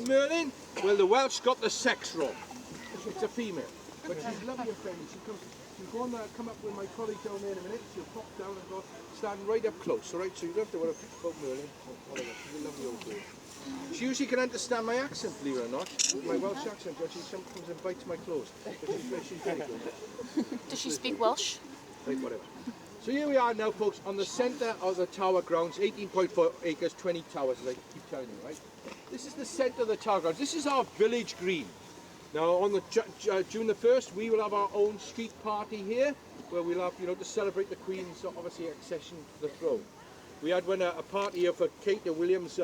And Merlin, well, the Welsh got the sex roll. It's a female, but she's lovely and friendly. She'll go on there, come up with my colleague down there in a minute. She'll pop down and go stand right up close, all right? So you don't have to worry about Merlin or whatever. She's a lovely old girl. She usually can understand my accent, believe it or not. My Welsh accent, but she sometimes comes and bites my clothes. But she's very good. Does she speak Welsh? Right, whatever. So here we are now, folks, on the centre of the tower grounds, 18.4 acres, 20 towers, as I keep telling you, right? This is the centre of the tower grounds. This is our village green. Now, on the June the 1st, we will have our own street party here, where we'll have, to celebrate the Queen's, obviously, accession to the throne. We had a party for Kate and William's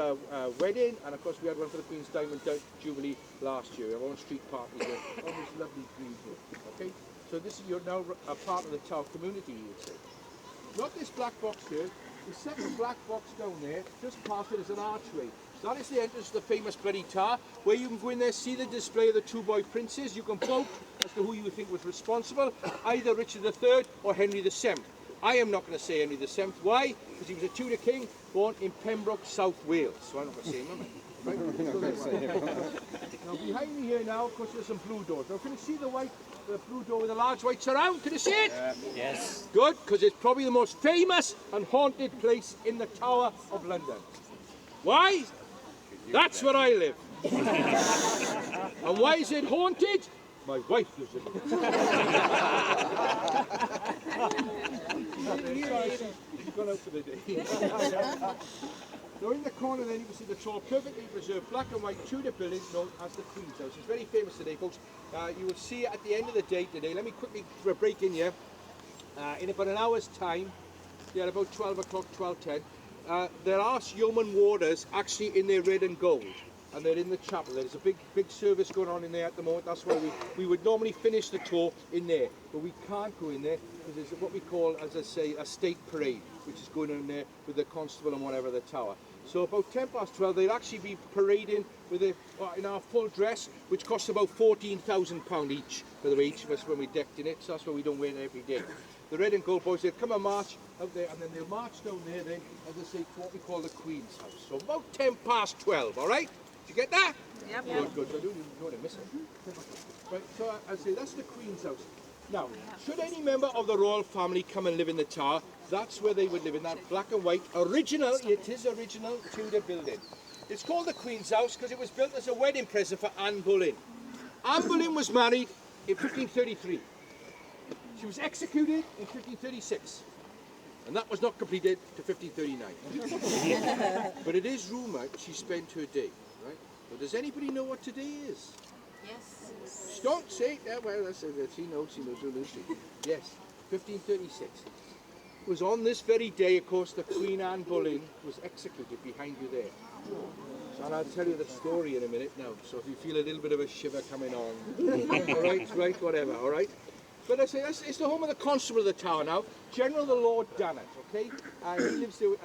wedding, and of course we had one for the Queen's Diamond Jubilee last year. We have our own street party here, all this lovely green here, okay? So this is, you're now a part of the tower community, you'd say. Not this black box here, the second black box down there, just past it is an archway. That is the entrance to the famous Bloody Tower, where you can go in there, see the display of the two boy princes. You can vote as to who you think was responsible, either Richard III or Henry VII. I am not going to say Henry VII. Why? Because he was a Tudor king born in Pembroke, South Wales. So I'm not going to say him, am I? Right? Now behind me here now, of course, there's some blue doors. Now can you see the blue door with a large white surround? Can you see it? Yes. Good, because it's probably the most famous and haunted place in the Tower of London. Why? That's where I live. And why is it haunted? My wife lives in it. She's gone out for the day. Now in the corner then you can see the tall, perfectly preserved black and white Tudor building known as the Queen's House. It's very famous today, folks. You will see it at the end of the day today. Let me quickly break in here. In about an hour's time, about 12 o'clock, 12:10, there are yeoman warders actually in their red and gold. And they're in the chapel. There's a big service going on in there at the moment. That's why we would normally finish the tour in there, but we can't go in there because there's what we call, as I say, a state parade, which is going on there with the constable and whatever the tower. So about 12:10, they'll actually be parading with in our full dress, which costs about £14,000 each, by the way, each of us when we're decked in it. So that's why we don't wear it every day. The red and gold boys, they'll come and march out there, and then they'll march down there then, as I say, to what we call the Queen's House. So about 12:10, all right? Did you get that? Yep. Good. I don't want to miss it. Right, so I say that's the Queen's House. Now, should any member of the royal family come and live in the tower, that's where they would live, in that black and white original Tudor building. It's called the Queen's House because it was built as a wedding present for Anne Boleyn. Anne Boleyn was married in 1533. She was executed in 1536. And that was not completed to 1539. But it is rumoured she spent her day, right? But does anybody know what today is? Yes. Don't say that. Well, she knows, Lucy. Yes, 1536. It was on this very day, of course, that Queen Anne Boleyn was executed behind you there. So, and I'll tell you the story in a minute now. So if you feel a little bit of a shiver coming on, all right, whatever, all right. But I say it's the home of the constable of the tower now, General the Lord Dannatt. Okay, he lives there.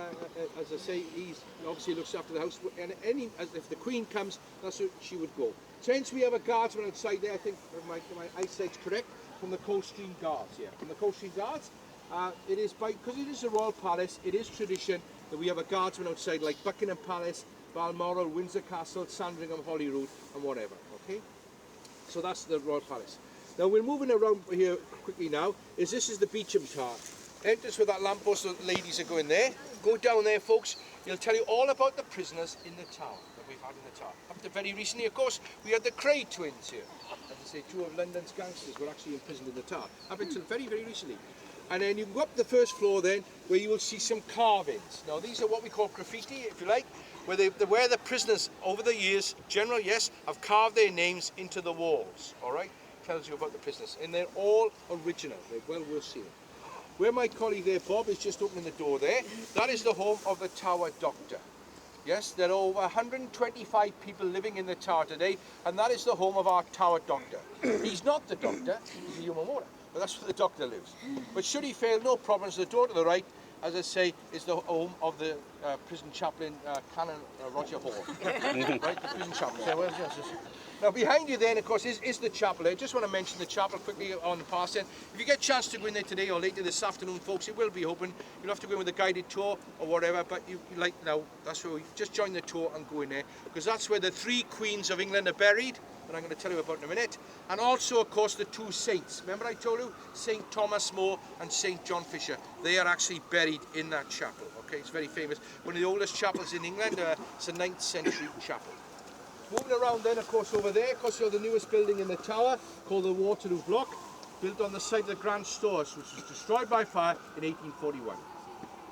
As I say, he obviously looks after the house. And if the Queen comes, that's where she would go. Since we have a guardsman outside there, I think my eyesight's correct, from the Coldstream Guards. Yeah, from the Coldstream Guards. It is because it is a royal palace. It is tradition that we have a guardsman outside, like Buckingham Palace, Balmoral, Windsor Castle, Sandringham, Holyrood, and whatever. Okay, so that's the royal palace. Now we're moving around here quickly now. This is the Beauchamp Tower. Entrance with that lamppost, the ladies are going there. Go down there, folks. He'll tell you all about the prisoners in the tower that we've had in the tower. Up to very recently, of course, we had the Cray twins here. As I say, two of London's gangsters were actually imprisoned in the tower. Up until very, very recently. And then you go up the first floor then, where you will see some carvings. Now these are what we call graffiti, if you like, where the prisoners over the years, general, yes, have carved their names into the walls. All right. Tells you about the prisoners, and they're all original. They're well worth seeing. Where my colleague there, Bob, is just opening the door there, that is the home of the Tower Doctor. Yes, there are over 125 people living in the tower today, and that is the home of our Tower Doctor. He's not the doctor, he's a human water, but that's where the doctor lives. But should he fail, no problems. The door to the right, as I say, is the home of the prison chaplain, Canon Roger Hall. Right, the prison chaplain. So, Now behind you then, of course, is the chapel. I just want to mention the chapel quickly on the pass end. If you get a chance to go in there today or later this afternoon, folks, it will be open. You'll have to go in with a guided tour or whatever, but you like now, that's where we just join the tour and go in there, because that's where the 3 queens of England are buried, that I'm going to tell you about in a minute. And also, of course, the 2 saints. Remember I told you? St. Thomas More and St. John Fisher. They are actually buried in that chapel. Okay, it's very famous. One of the oldest chapels in England. It's a 9th century chapel. Moving around then, of course, over there, of course, you're the newest building in the tower, called the Waterloo Block, built on the site of the Grand Stores, which was destroyed by fire in 1841.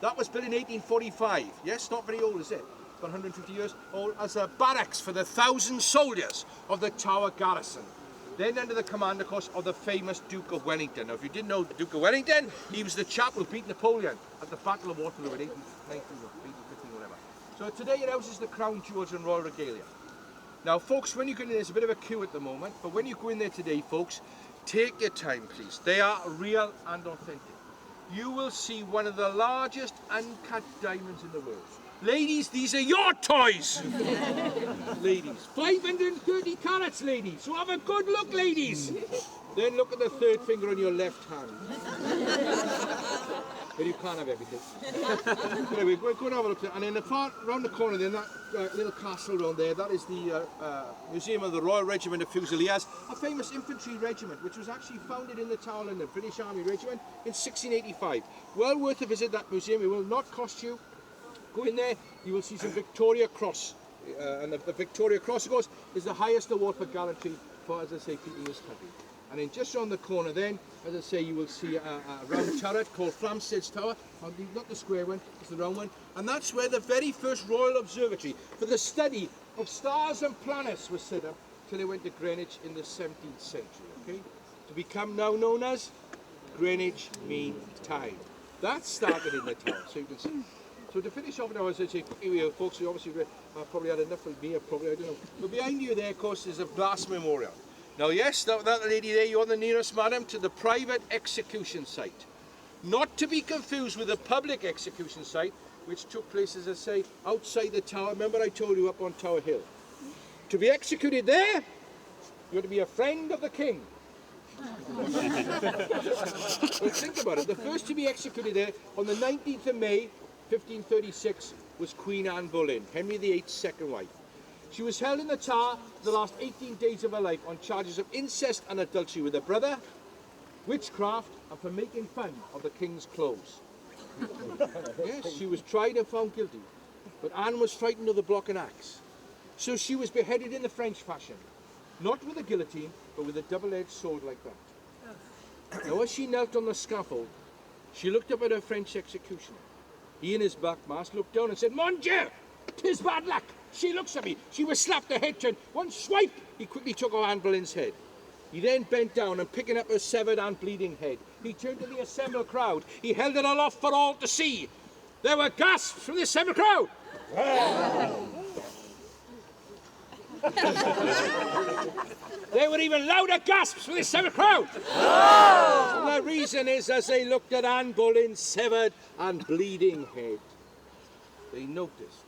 That was built in 1845. Yes, not very old, is it? About 150 years old, as a barracks for the 1,000 soldiers of the Tower garrison. Then under the command, of course, of the famous Duke of Wellington. Now, if you didn't know the Duke of Wellington, he was the chap who beat Napoleon at the Battle of Waterloo in 1815, whatever. So today it houses the Crown Jewels and Royal Regalia. Now, folks, when you go in there, there's a bit of a queue at the moment, but when you go in there today, folks, take your time, please. They are real and authentic. You will see one of the largest uncut diamonds in the world. Ladies, these are your toys! Ladies, 530 carats, ladies. So have a good look, ladies. Then look at the 3rd finger on your left hand. But you can't have everything. Anyway, we're going to have a look at it. And in the far round the corner there, that little castle around there, that is the Museum of the Royal Regiment of Fusiliers, a famous infantry regiment which was actually founded in the Tower London, British Army Regiment, in 1685. Well worth a visit, that museum. It will not cost you. Go in there, you will see some Victoria Cross. And the Victoria Cross, of course, is the highest award for gallantry for, as I say, people in this country. And then just around the corner then, as I say, you will see a round turret called Flamstead's Tower. Not the square one, it's the round one. And that's where the very first Royal Observatory for the study of stars and planets was set up till it went to Greenwich in the 17th century, okay? To become now known as Greenwich Mean Time. That started in the tower, so you can see. So to finish off now, as I say, quickly, folks, you obviously probably had enough of me, probably, I don't know. But behind you there, of course, is a glass memorial. Now, yes, that lady there, you're the nearest, madam, to the private execution site. Not to be confused with the public execution site, which took place, as I say, outside the tower. Remember I told you up on Tower Hill. To be executed there, you have to be a friend of the king. Well, think about it. The first to be executed there on the 19th of May, 1536, was Queen Anne Boleyn, Henry VIII's second wife. She was held in the Tower the last 18 days of her life on charges of incest and adultery with her brother, witchcraft, and for making fun of the king's clothes. Yes, she was tried and found guilty, but Anne was frightened of the block and axe. So she was beheaded in the French fashion, not with a guillotine, but with a double-edged sword like that. Now, as she knelt on the scaffold, she looked up at her French executioner. He, in his black mask, looked down and said, "Mon Dieu, 'tis bad luck. She looks at me." She was slapped, her head turned. One swipe, he quickly took her Anne Boleyn's head. He then bent down and, picking up her severed and bleeding head, he turned to the assembled crowd. He held it aloft for all to see. There were gasps from the assembled crowd. There were even louder gasps from the assembled crowd. And the reason is, as they looked at Anne Boleyn's severed and bleeding head, they noticed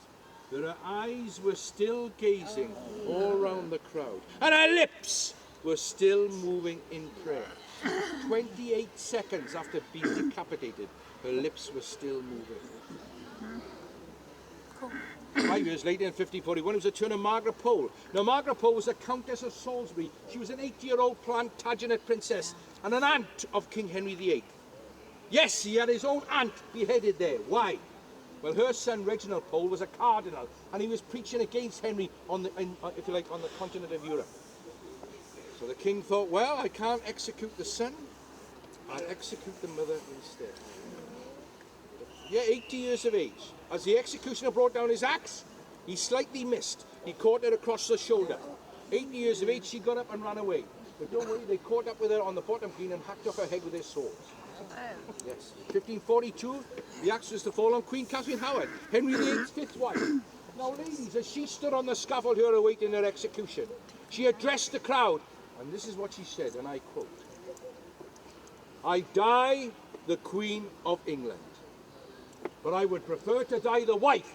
that her eyes were still gazing all round the crowd, and her lips were still moving in prayer. 28 seconds after being decapitated, her lips were still moving. 5 years later, in 1541, it was the turn of Margaret Pole. Now, Margaret Pole was a Countess of Salisbury. She was an 8-year-old Plantagenet princess and an aunt of King Henry VIII. Yes, he had his own aunt beheaded there. Why? Well, her son Reginald Pole was a cardinal, and he was preaching against Henry on the continent of Europe. So the king thought, well, I can't execute the son, I'll execute the mother instead. Yeah, 80 years of age. As the executioner brought down his axe, he slightly missed. He caught her across the shoulder. 80 years of age, she got up and ran away. But don't worry, they caught up with her on the bottom green and hacked off her head with their swords. Yes. 1542, the axe was to fall on Queen Catherine Howard, Henry VIII's fifth wife. Now, ladies, as she stood on the scaffold here awaiting her execution, she addressed the crowd, and this is what she said, and I quote, "I die the Queen of England, but I would prefer to die the wife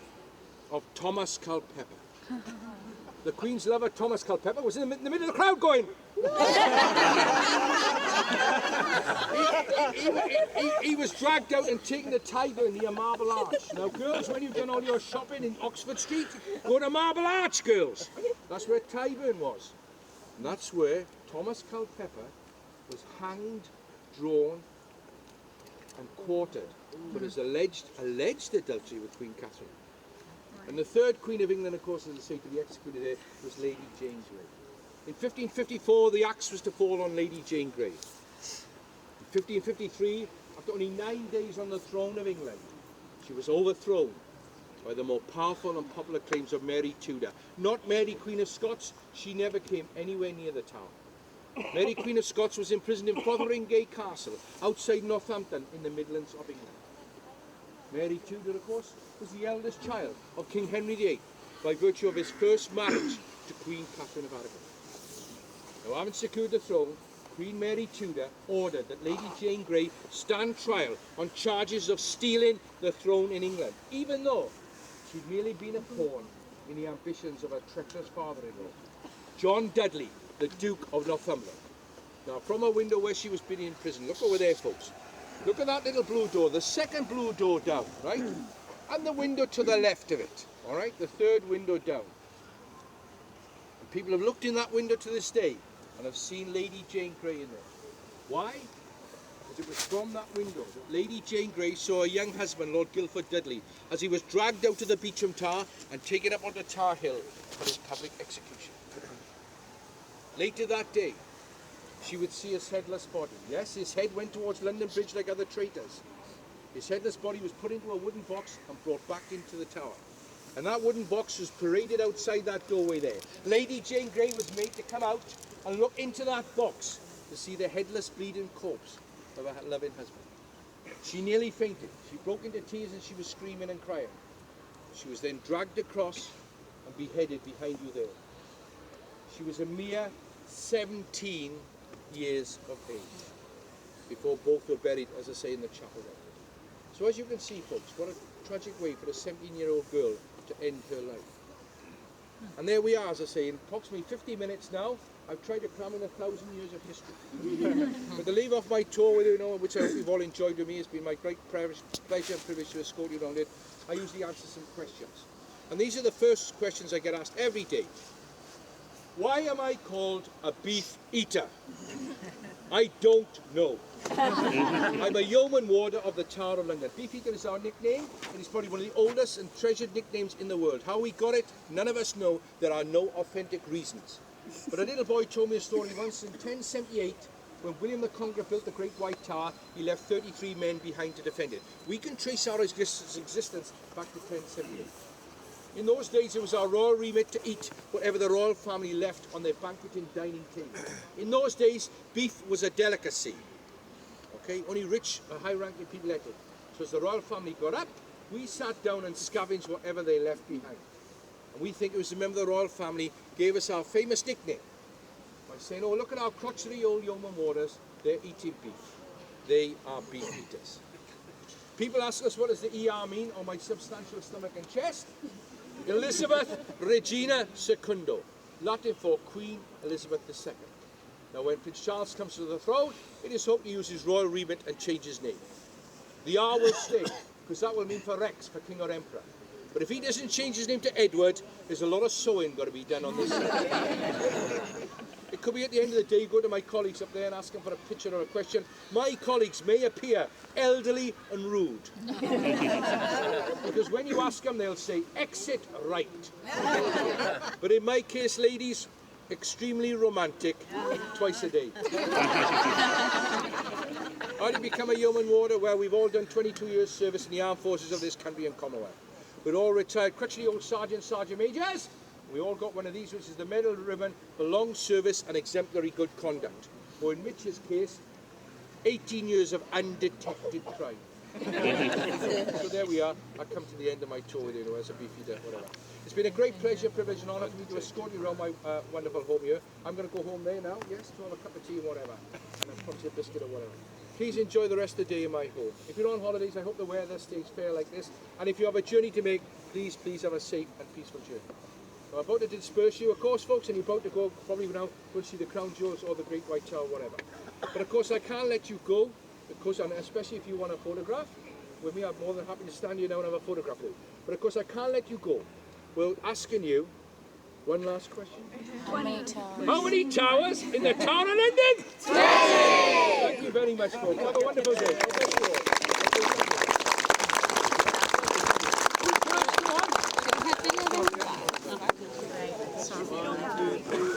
of Thomas Culpeper." the Queen's lover, Thomas Culpeper, was in the middle of the crowd going... he was dragged out and taken to Tyburn near Marble Arch. Now, girls, when you've done all your shopping in Oxford Street, go to Marble Arch, girls. That's where Tyburn was. And that's where Thomas Culpeper was hanged, drawn, and quartered for his alleged adultery with Queen Catherine. And the third Queen of England, of course, as I say, to be executed there was Lady Jane Grey. In 1554, the axe was to fall on Lady Jane Grey. In 1553, after only 9 days on the throne of England, she was overthrown by the more powerful and popular claims of Mary Tudor. Not Mary Queen of Scots, she never came anywhere near the tower. Mary Queen of Scots was imprisoned in Fotheringay Castle, outside Northampton, in the Midlands of England. Mary Tudor, of course, was the eldest child of King Henry VIII by virtue of his first marriage to Queen Catherine of Aragon. Now, having secured the throne, Queen Mary Tudor ordered that Lady Jane Grey stand trial on charges of stealing the throne in England, even though she'd merely been a pawn in the ambitions of her treacherous father-in-law, John Dudley, the Duke of Northumberland. Now, from a window where she was being in prison, look over there, folks. Look at that little blue door, the second blue door down, right? And the window to the left of it, all right? The third window down. And people have looked in that window to this day and have seen Lady Jane Grey in there. Why? Because it was from that window that Lady Jane Grey saw a young husband, Lord Guildford Dudley, as he was dragged out of the Beauchamp Tower and taken up onto Tower Hill for his public execution. Later that day, she would see his headless body. Yes, his head went towards London Bridge like other traitors. His headless body was put into a wooden box and brought back into the tower. And that wooden box was paraded outside that doorway there. Lady Jane Grey was made to come out and look into that box to see the headless, bleeding corpse of her loving husband. She nearly fainted. She broke into tears and she was screaming and crying. She was then dragged across and beheaded behind you there. She was a mere 17 years of age before both were buried, as I say, in the chapel there. So as you can see, folks, what a tragic way for a 17-year-old girl to end her life. And there we are, as I say, in approximately 50 minutes now, I've tried to cram in 1,000 years of history. But to leave off my tour with you, which I hope you've all enjoyed with me, it's been my great pleasure and privilege to escort you around it. I usually answer some questions. And these are the first questions I get asked every day. Why am I called a beef eater? I don't know. I'm a yeoman warder of the Tower of London. Beefeater is our nickname, and it's probably one of the oldest and treasured nicknames in the world. How we got it, none of us know. There are no authentic reasons. But a little boy told me a story once in 1078, when William the Conqueror built the Great White Tower, he left 33 men behind to defend it. We can trace our existence back to 1078. In those days, it was our royal remit to eat whatever the royal family left on their banqueting dining table. In those days, beef was a delicacy. Okay, only rich or high-ranking people ate it. So as the royal family got up, we sat down and scavenged whatever they left behind. And we think it was a member of the royal family gave us our famous nickname by saying, oh, look at our crotchety old yeoman warders, they're eating beef. They are beef eaters. People ask us, what does the ER mean on my substantial stomach and chest? Elizabeth Regina Secundo, Latin for Queen Elizabeth II. Now when Prince Charles comes to the throne, it is hoped to use his royal remit and change his name. The R will stay, because that will mean for Rex, for King or Emperor. But if he doesn't change his name to Edward, there's a lot of sewing got to be done on this side. It could be at the end of the day, go to my colleagues up there and ask them for a picture or a question. My colleagues may appear elderly and rude. Because when you ask them, they'll say, exit right. But in my case, ladies, extremely romantic, twice a day. How did you become a yeoman warder? Well, we've all done 22 years service in the armed forces of this country and Commonwealth. We're all retired crutchety old sergeant majors. We all got one of these, which is the medal ribbon for long service and exemplary good conduct. Or in Mitch's case, 18 years of undetected crime. So there we are. I've come to the end of my tour with you as a Beefeater, whatever. It's been a great pleasure, privilege and honour for me to escort you around my wonderful home here. I'm going to go home there now, yes, to have a cup of tea and whatever. And probably a biscuit or whatever. Please enjoy the rest of the day in my home. If you're on holidays, I hope the weather stays fair like this. And if you have a journey to make, please have a safe and peaceful journey. I'm about to disperse you, of course, folks, and you're about to go, probably now, go and see the Crown Jewels or the Great White Tower, whatever. But of course, I can't let you go, because, and especially if you want a photograph with me, I'm more than happy to stand here now and have a photograph with you. But of course, I can't let you go. We're asking you one last question. How many towers? How many towers in the town of London? 20! Thank you very much, folks. Have a wonderful day. God bless you all.